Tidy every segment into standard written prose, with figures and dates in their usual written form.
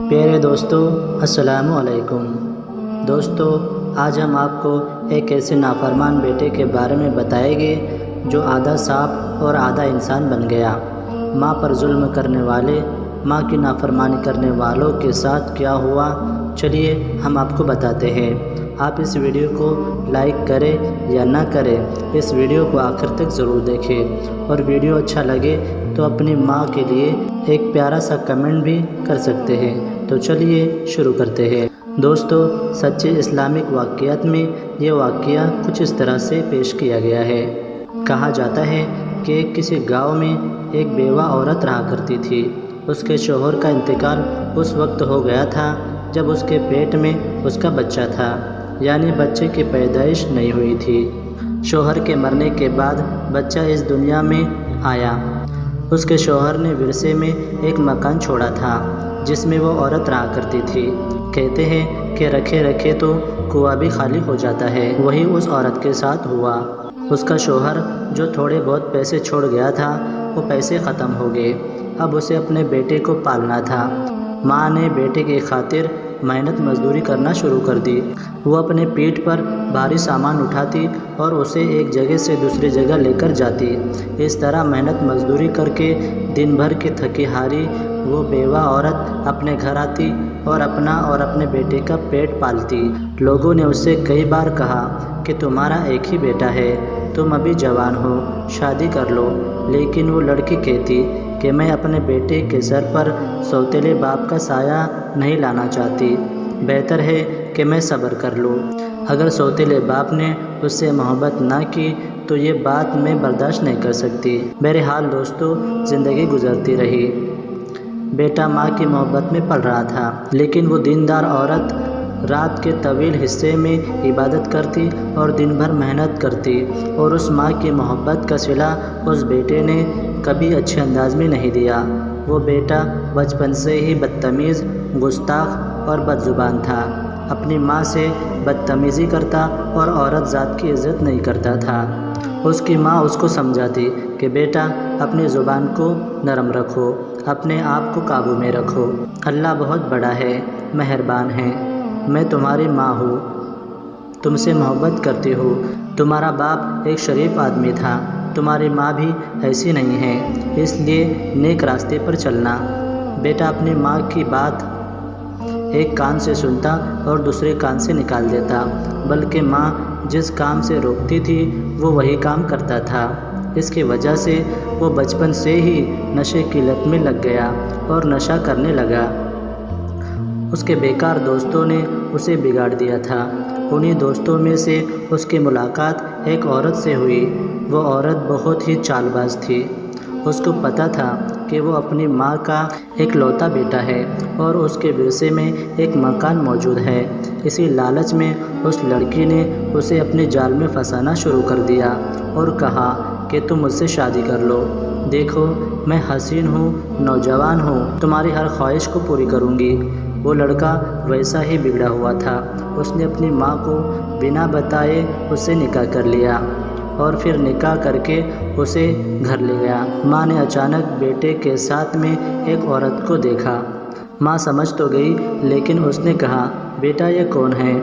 پیارے دوستو السلام علیکم۔ دوستو آج ہم آپ کو ایک ایسے نافرمان بیٹے کے بارے میں بتائیں گے جو آدھا سانپ اور آدھا انسان بن گیا۔ ماں پر ظلم کرنے والے، ماں کی نافرمانی کرنے والوں کے ساتھ کیا ہوا، چلیے ہم آپ کو بتاتے ہیں۔ آپ اس ویڈیو کو لائک کریں یا نہ کریں، اس ویڈیو کو آخر تک ضرور دیکھیں، اور ویڈیو اچھا لگے تو اپنی ماں کے لیے ایک پیارا سا کمنٹ بھی کر سکتے ہیں۔ تو چلیے شروع کرتے ہیں۔ دوستو سچے اسلامک واقعات میں یہ واقعہ کچھ اس طرح سے پیش کیا گیا ہے۔ کہا جاتا ہے کہ کسی گاؤں میں ایک بیوہ عورت رہا کرتی تھی۔ اس کے شوہر کا انتقال اس وقت ہو گیا تھا جب اس کے پیٹ میں اس کا بچہ تھا، یعنی بچے کی پیدائش نہیں ہوئی تھی۔ شوہر کے مرنے کے بعد بچہ اس دنیا میں آیا۔ اس کے شوہر نے ورثے میں ایک مکان چھوڑا تھا جس میں وہ عورت رہا کرتی تھی۔ کہتے ہیں کہ رکھے رکھے تو کنواں بھی خالی ہو جاتا ہے، وہی اس عورت کے ساتھ ہوا۔ اس کا شوہر جو تھوڑے بہت پیسے چھوڑ گیا تھا وہ پیسے ختم ہو گئے۔ اب اسے اپنے بیٹے کو پالنا تھا۔ ماں نے بیٹے کی خاطر محنت مزدوری کرنا شروع کر دی۔ وہ اپنے پیٹھ پر بھاری سامان اٹھاتی اور اسے ایک جگہ سے دوسری جگہ لے کر جاتی۔ اس طرح محنت مزدوری کر کے دن بھر کی تھکی ہاری وہ بیوہ عورت اپنے گھر آتی اور اپنا اور اپنے بیٹے کا پیٹ پالتی۔ لوگوں نے اس سے کئی بار کہا کہ تمہارا ایک ہی بیٹا ہے، تم ابھی جوان ہو، شادی کر لو، لیکن وہ لڑکی کہتی کہ میں اپنے بیٹے کے سر پر سوتیلے باپ کا سایہ نہیں لانا چاہتی، بہتر ہے کہ میں صبر کر لوں۔ اگر سوتیلے باپ نے اس سے محبت نہ کی تو یہ بات میں برداشت نہیں کر سکتی۔ بہرحال دوستو زندگی گزرتی رہی۔ بیٹا ماں کی محبت میں پل رہا تھا، لیکن وہ دیندار عورت رات کے طویل حصے میں عبادت کرتی اور دن بھر محنت کرتی، اور اس ماں کی محبت کا صلہ اس بیٹے نے کبھی اچھے انداز میں نہیں دیا۔ وہ بیٹا بچپن سے ہی بدتمیز، گستاخ اور بد زبان تھا۔ اپنی ماں سے بدتمیزی کرتا اور عورت ذات کی عزت نہیں کرتا تھا۔ اس کی ماں اس کو سمجھاتی کہ بیٹا اپنی زبان کو نرم رکھو، اپنے آپ کو قابو میں رکھو، اللہ بہت بڑا ہے، مہربان ہے، میں تمہاری ماں ہوں، تم سے محبت کرتی ہوں، تمہارا باپ ایک شریف آدمی تھا، تمہاری ماں بھی ایسی نہیں ہے، اس لیے نیک راستے پر چلنا۔ بیٹا اپنی ماں کی بات ایک کان سے سنتا اور دوسرے کان سے نکال دیتا، بلکہ ماں جس کام سے روکتی تھی وہ وہی کام کرتا تھا۔ اس کی وجہ سے وہ بچپن سے ہی نشے کی لت میں لگ گیا اور نشہ کرنے لگا۔ اس کے بیکار دوستوں نے اسے بگاڑ دیا تھا۔ انہی دوستوں میں سے اس کی ملاقات ایک عورت سے ہوئی۔ وہ عورت بہت ہی چال باز تھی۔ اس کو پتہ تھا کہ وہ اپنی ماں کا ایک لوتا بیٹا ہے اور اس کے ورثے میں ایک مکان موجود ہے۔ اسی لالچ میں اس لڑکی نے اسے اپنے جال میں پھنسانا شروع کر دیا اور کہا کہ تم مجھ سے شادی کر لو، دیکھو میں حسین ہوں، نوجوان ہوں، تمہاری ہر خواہش کو پوری کروں گی۔ وہ لڑکا ویسا ہی بگڑا ہوا تھا۔ اس نے اپنی ماں کو بنا بتائے اس سے نکاح کر لیا اور پھر نکاح کر کے اسے گھر لے گیا۔ ماں نے اچانک بیٹے کے ساتھ میں ایک عورت کو دیکھا۔ ماں سمجھ تو گئی، لیکن اس نے کہا بیٹا یہ کون ہے؟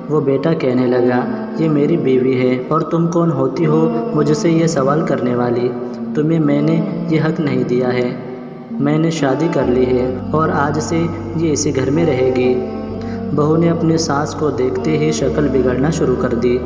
وہ بیٹا کہنے لگا یہ میری بیوی ہے، اور تم کون ہوتی ہو مجھ سے یہ سوال کرنے والی؟ تمہیں میں نے یہ حق نہیں دیا ہے، میں نے شادی کر لی ہے اور آج سے یہ اسی گھر میں رہے گی۔ بہو نے اپنی ساس کو دیکھتے ہی شکل بگڑنا شروع کر دی۔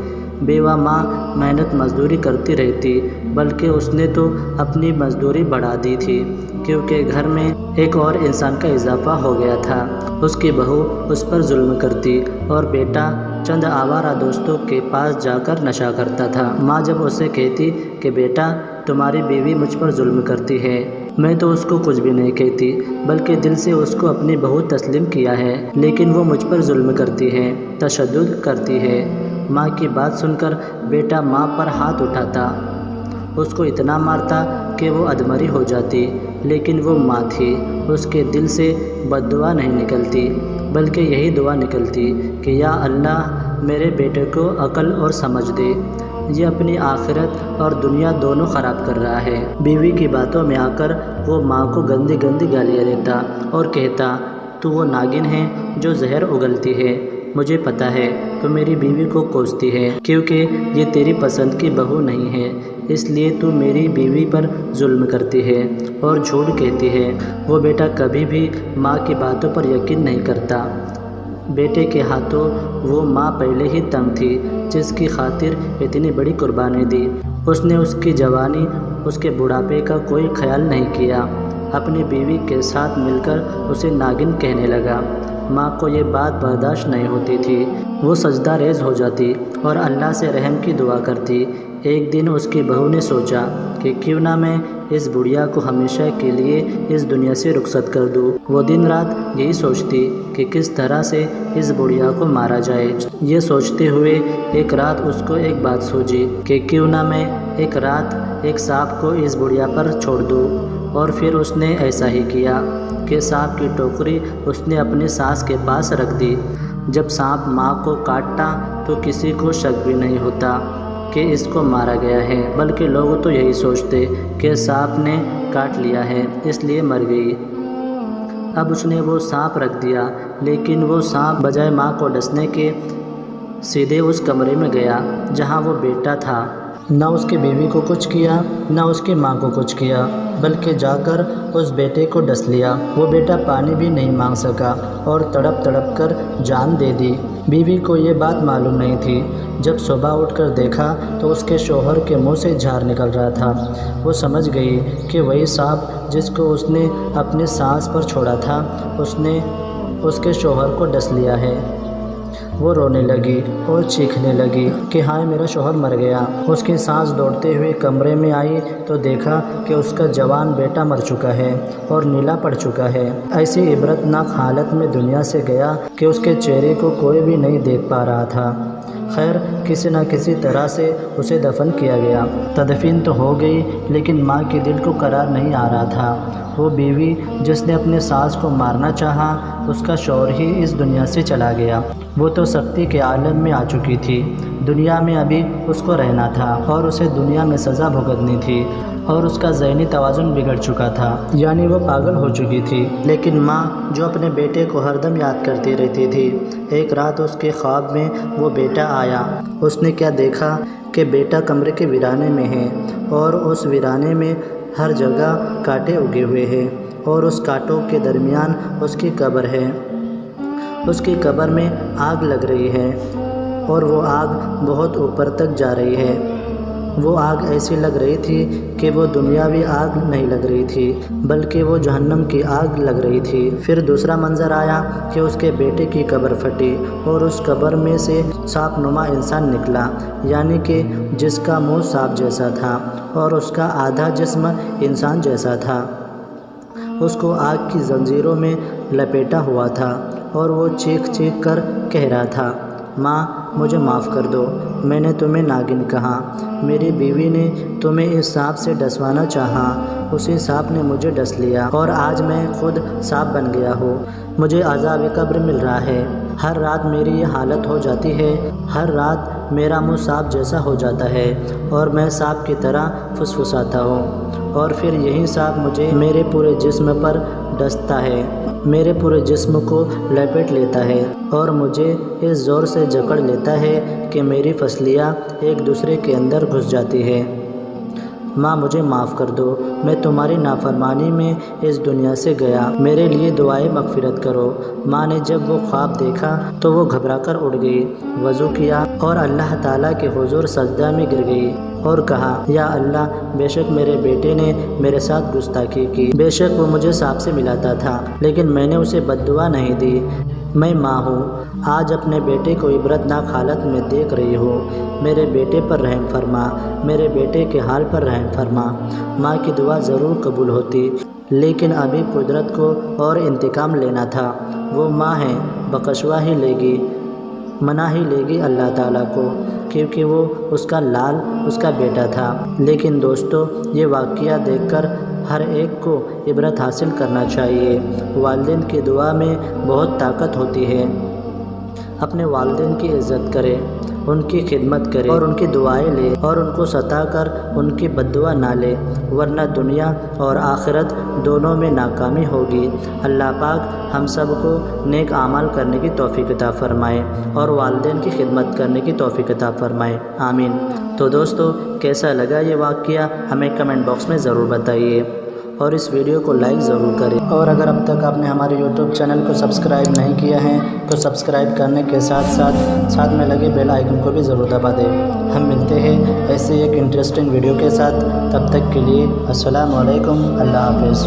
بیوہ ماں محنت مزدوری کرتی رہتی، بلکہ اس نے تو اپنی مزدوری بڑھا دی تھی، کیونکہ گھر میں ایک اور انسان کا اضافہ ہو گیا تھا۔ اس کی بہو اس پر ظلم کرتی اور بیٹا چند آوارہ دوستوں کے پاس جا کر نشہ کرتا تھا۔ ماں جب اسے کہتی کہ بیٹا تمہاری بیوی مجھ پر ظلم کرتی ہے، میں تو اس کو کچھ بھی نہیں کہتی، بلکہ دل سے اس کو اپنی بہو تسلیم کیا ہے، لیکن وہ مجھ پر ظلم کرتی ہے، تشدد کرتی ہے۔ ماں کی بات سن کر بیٹا ماں پر ہاتھ اٹھاتا، اس کو اتنا مارتا کہ وہ ادمری ہو جاتی، لیکن وہ ماں تھی، اس کے دل سے بد دعا نہیں نکلتی، بلکہ یہی دعا نکلتی کہ یا اللہ میرے بیٹے کو عقل اور سمجھ دے، یہ اپنی آخرت اور دنیا دونوں خراب کر رہا ہے۔ بیوی کی باتوں میں آ کر وہ ماں کو گندی گندی گالیاں دیتا اور کہتا تو وہ ناگن ہے جو زہر اگلتی ہے۔ مجھے پتہ ہے تو میری بیوی کو کوستی ہے، کیونکہ یہ تیری پسند کی بہو نہیں ہے، اس لیے تو میری بیوی پر ظلم کرتی ہے اور جھوٹ کہتی ہے۔ وہ بیٹا کبھی بھی ماں کی باتوں پر یقین نہیں کرتا۔ بیٹے کے ہاتھوں وہ ماں پہلے ہی تنگ تھی، جس کی خاطر اتنی بڑی قربانی دی۔ اس نے اس کی جوانی، اس کے بڑھاپے کا کوئی خیال نہیں کیا۔ اپنی بیوی کے ساتھ مل کر اسے ناگن کہنے لگا۔ ماں کو یہ بات برداشت نہیں ہوتی تھی۔ وہ سجدہ ریز ہو جاتی اور اللہ سے رحم کی دعا کرتی۔ ایک دن اس کی بہو نے سوچا کہ کیوں نہ میں اس بڑھیا کو ہمیشہ کے لیے اس دنیا سے رخصت کر دوں۔ وہ دن رات یہی سوچتی کہ کس طرح سے اس بڑھیا کو مارا جائے۔ یہ سوچتے ہوئے ایک رات اس کو ایک بات سوچی کہ کیوں نہ میں ایک رات ایک سانپ کو اس بڑھیا پر چھوڑ دوں، اور پھر اس نے ایسا ہی کیا کہ سانپ کی ٹوکری اس نے اپنی ساس کے پاس رکھ دی۔ جب سانپ ماں کو کاٹتا تو کسی کو شک بھی نہیں ہوتا کہ اس کو مارا گیا ہے، بلکہ لوگ تو یہی سوچتے کہ سانپ نے کاٹ لیا ہے اس لیے مر گئی۔ اب اس نے وہ سانپ رکھ دیا، لیکن وہ سانپ بجائے ماں کو ڈسنے کے سیدھے اس کمرے میں گیا جہاں وہ بیٹا تھا۔ نہ اس کی بیوی کو کچھ کیا، نہ اس کی ماں کو کچھ کیا، بلکہ جا کر اس بیٹے کو ڈس لیا۔ وہ بیٹا پانی بھی نہیں مانگ سکا اور تڑپ تڑپ کر جان دے دی۔ بیوی کو یہ بات معلوم نہیں تھی۔ جب صبح اٹھ کر دیکھا تو اس کے شوہر کے منہ سے جھاگ نکل رہا تھا۔ وہ سمجھ گئی کہ وہی سانپ جس کو اس نے اپنی سانس پر چھوڑا تھا، اس نے اس کے شوہر کو ڈس لیا ہے۔ وہ رونے لگی اور چیخنے لگی کہ ہائے میرا شوہر مر گیا۔ اس کی سانس دوڑتے ہوئے کمرے میں آئی تو دیکھا کہ اس کا جوان بیٹا مر چکا ہے اور نیلا پڑ چکا ہے۔ ایسی عبرتناک حالت میں دنیا سے گیا کہ اس کے چہرے کو کوئی بھی نہیں دیکھ پا رہا تھا۔ خیر کسی نہ کسی طرح سے اسے دفن کیا گیا۔ تدفین تو ہو گئی، لیکن ماں کے دل کو قرار نہیں آ رہا تھا۔ وہ بیوی جس نے اپنے ساس کو مارنا چاہا، اس کا شوہر ہی اس دنیا سے چلا گیا۔ وہ تو سختی کے عالم میں آ چکی تھی۔ دنیا میں ابھی اس کو رہنا تھا اور اسے دنیا میں سزا بھگتنی تھی، اور اس کا ذہنی توازن بگڑ چکا تھا، یعنی وہ پاگل ہو چکی تھی۔ لیکن ماں جو اپنے بیٹے کو ہر دم یاد کرتی رہتی تھی، ایک رات اس کے خواب میں وہ بیٹا آیا۔ اس نے کیا دیکھا کہ بیٹا کمرے کے ویرانے میں ہے، اور اس ویرانے میں ہر جگہ کانٹے اگے ہوئے ہیں، اور اس کانٹوں کے درمیان اس کی قبر ہے۔ اس کی قبر میں آگ لگ رہی ہے، اور وہ آگ بہت اوپر تک جا رہی ہے۔ وہ آگ ایسی لگ رہی تھی کہ وہ دنیاوی آگ نہیں لگ رہی تھی، بلکہ وہ جہنم کی آگ لگ رہی تھی۔ پھر دوسرا منظر آیا کہ اس کے بیٹے کی قبر پھٹی، اور اس قبر میں سے سانپ نما انسان نکلا، یعنی کہ جس کا منہ سانپ جیسا تھا اور اس کا آدھا جسم انسان جیسا تھا۔ اس کو آگ کی زنجیروں میں لپیٹا ہوا تھا، اور وہ چیخ چیخ کر کہہ رہا تھا، ماں مجھے معاف کر دو، میں نے تمہیں ناگن کہا، میری بیوی نے تمہیں اس سانپ سے ڈسوانا چاہا، اسی سانپ نے مجھے ڈس لیا، اور آج میں خود سانپ بن گیا ہوں۔ مجھے عذاب قبر مل رہا ہے۔ ہر رات میری یہ حالت ہو جاتی ہے، ہر رات میرا منہ سانپ جیسا ہو جاتا ہے، اور میں سانپ کی طرح پھسپھساتا ہوں، اور پھر یہی سانپ مجھے میرے پورے جسم پر ڈستا ہے، میرے پورے جسم کو لپیٹ لیتا ہے، اور مجھے اس زور سے جکڑ لیتا ہے کہ میری فصلیاں ایک دوسرے کے اندر گھس جاتی ہے۔ ماں مجھے معاف کر دو، میں تمہاری نافرمانی میں اس دنیا سے گیا، میرے لیے دعائے مغفرت کرو۔ ماں نے جب وہ خواب دیکھا تو وہ گھبرا کر اٹھ گئی، وضو کیا اور اللہ تعالیٰ کے حضور سجدہ میں گر گئی اور کہا، یا اللہ، بے شک میرے بیٹے نے میرے ساتھ گستاخی کی، بے شک وہ مجھے سانپ سے ملاتا تھا، لیکن میں نے اسے بد دعا نہیں دی۔ میں ماں ہوں، آج اپنے بیٹے کو عبرتناک حالت میں دیکھ رہی ہوں، میرے بیٹے پر رحم فرما، میرے بیٹے کے حال پر رحم فرما۔ ماں کی دعا ضرور قبول ہوتی، لیکن ابھی قدرت کو اور انتقام لینا تھا۔ وہ ماں ہے، بخشوا ہی لے گی، منا ہی لے گی اللہ تعالیٰ کو، کیونکہ وہ اس کا لال، اس کا بیٹا تھا۔ لیکن دوستو، یہ واقعہ دیکھ کر ہر ایک کو عبرت حاصل کرنا چاہیے۔ والدین کی دعا میں بہت طاقت ہوتی ہے۔ اپنے والدین کی عزت کریں، ان کی خدمت کرے اور ان کی دعائیں لے اور ان کو ستا کر ان کی بد دعا نہ لے، ورنہ دنیا اور آخرت دونوں میں ناکامی ہوگی۔ اللہ پاک ہم سب کو نیک اعمال کرنے کی توفیق عطا فرمائے اور والدین کی خدمت کرنے کی توفیق عطا فرمائے، آمین۔ تو دوستو، کیسا لگا یہ واقعہ ہمیں کمنٹ باکس میں ضرور بتائیے اور اس ویڈیو کو لائک ضرور کریں، اور اگر اب تک آپ نے ہمارے یوٹیوب چینل کو سبسکرائب نہیں کیا ہے تو سبسکرائب کرنے کے ساتھ میں لگے بیل آئیکن کو بھی ضرور دبا دیں۔ ہم ملتے ہیں ایسے ایک انٹرسٹنگ ویڈیو کے ساتھ، تب تک کے لیے السلام علیکم، اللہ حافظ۔